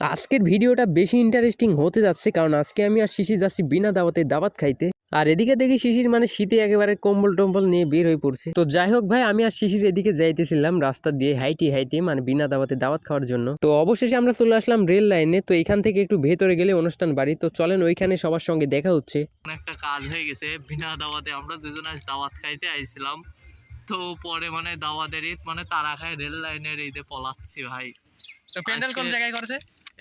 আজকের ভিডিওটা বেশি ইন্টারেস্টিং হতে যাচ্ছে কারণ আজকে আমি আর শিশির যাচ্ছি বিনা দাওয়াতে দাওয়াত খাইতে। আর এদিকে দেখি শিশির মানে শীতে একেবারে কম্বল টম্বল নিয়ে বের হয়ে পড়ছে। তো যাই হোক ভাই, আমি আর শিশির এদিকে যাইতেছিলাম রাস্তা দিয়ে হাইটি হাইটি মানে বিনা দাওয়াতে দাওয়াত খাওয়ার জন্য। তো অবশেষে আমরা চলে আসলাম রেল লাইনে। তো এখান থেকে একটু ভেতরে গেলে অনুষ্ঠান বাড়ি। তো চলেন ওইখানে সবার সঙ্গে দেখা হচ্ছে। একটা কাজ হয়ে গেছে, বিনা দাওয়াতে আমরা দুজন আজ দাওয়াত খাইতে আইছিলাম। তো পরে মানে দাওয়াতের ঈদ মানে তারা খায় রেল লাইনের ঈদে পলাচ্ছি ভাই। তো প্যান্ডেল কোন জায়গায় করেছে?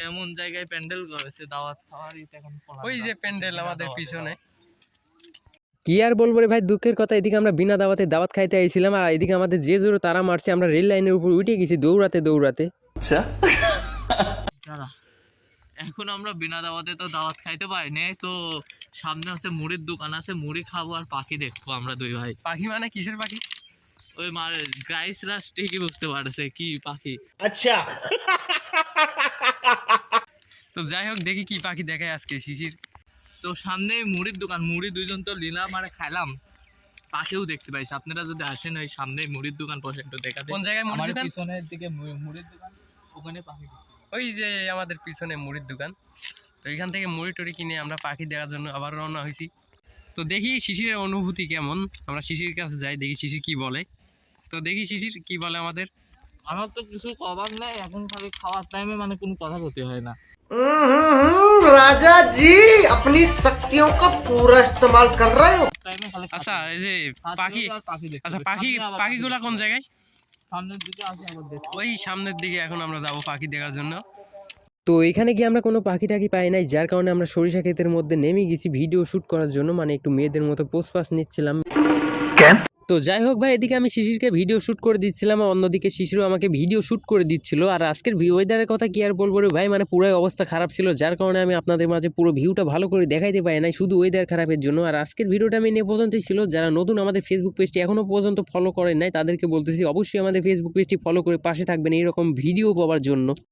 এমন জায়গায় প্যান্ডেল করেছে দাওয়াত খাওয়ার ঈদ এখন ওই যে প্যান্ডেল আমাদের পিছনে। কি আর বলবো রে ভাই, দুঃখের কথা, এদিকে আমরা বিনা দাওয়াতে দাওয়াত খাইতে আইছিলাম আর এদিকে আমাদের যে জোরে তারা মারছে, আমরা রেল লাইনের উপর উঠে গেছি দৌড়াতে দৌড়াতে। আচ্ছা এখন আমরা বিনা দাওয়াতে তো দাওয়াত খাইতে পারিনি। তো সামনে আছে মুড়ির দোকান, আছে মুড়ি খাবো আর পাখি দেখবো আমরা দুই ভাই। পাখি মানে কিসের পাখি? ওই গ্রাইসরা ঠিকই বুঝতে পারছে কি পাখি। আচ্ছা তো যাই হোক, দেখি কি পাখি দেখায় আজকে শিশির। তো সামনে মুড়ির দোকান, মুড়ি দুইজন তো নিলাম আর খাইলাম, পাখিও দেখতে পাইছি। আপনারা যদি আসেন ওই সামনে মুড়ির দোকান বসে একটু দেখাতে। কোন জায়গায় মুড়ির দোকান? পিছনের দিকে মুড়ির দোকান, ওখানে পাখি। ওই যে আমাদের পিছনে মুড়ির দোকান। তো এখান থেকে মুড়ি টুড়ি কিনে আমরা পাখি দেখার জন্য আবার রওনা হয়েছি। তো দেখি শিশিরের অনুভূতি কেমন। আমরা শিশির কাছে যাই, দেখি শিশির কি বলে। তো দেখি শিশির কি বলে আমাদের। আমার তো কিছু কবার নেই এখন, খালি খাওয়ার টাইমে মানে কোনো কথা বলতে হয় না। राजा जी अपनी शक्तियों का पूरा इस्तेमाल कर रहे हो। আচ্ছা এই যে পাখি, আচ্ছা পাখিগুলা কোন জায়গায়? সামনের দিকে আছে আবার দেখো। ওই সামনের দিকে এখন আমরা যাবো পাখি দেখার জন্য। তো এখানে গিয়ে আমরা কোনো পাখি টাখি পাই নাই, যার কারণে আমরা সরিষা ক্ষেতের মধ্যে নেমে গেছি ভিডিও শুট করার জন্য, মানে একটু মেয়েদের মতো পোস্ট পাস নিচ্ছিলাম। তো যাই হোক ভাই, এদিকে আমি শিশিরকে ভিডিও শুট করে দিচ্ছিলাম আর অন্যদিকে শিশিরও আমাকে ভিডিও শুট করে দিচ্ছিল। আর আজকের ওয়েদারের কথা কি আর বলবো রে ভাই, মানে পুরো অবস্থা খারাপ ছিল, যার কারণে আমি আপনাদের মাঝে পুরো ভিউটা ভালো করে দেখাইতে পারি নাই, শুধু ওয়েদার খারাপের জন্য। আর আজকের ভিডিওটা আমি নিয়ে পর্যন্তই ছিল। যারা নতুন আমাদের ফেসবুক পেজটি এখনো পর্যন্ত ফলো করেন নাই তাদেরকে বলতেছি অবশ্যই আমাদের ফেসবুক পেজটি ফলো করে পাশে থাকবেন এইরকম ভিডিও পাওয়ার জন্য।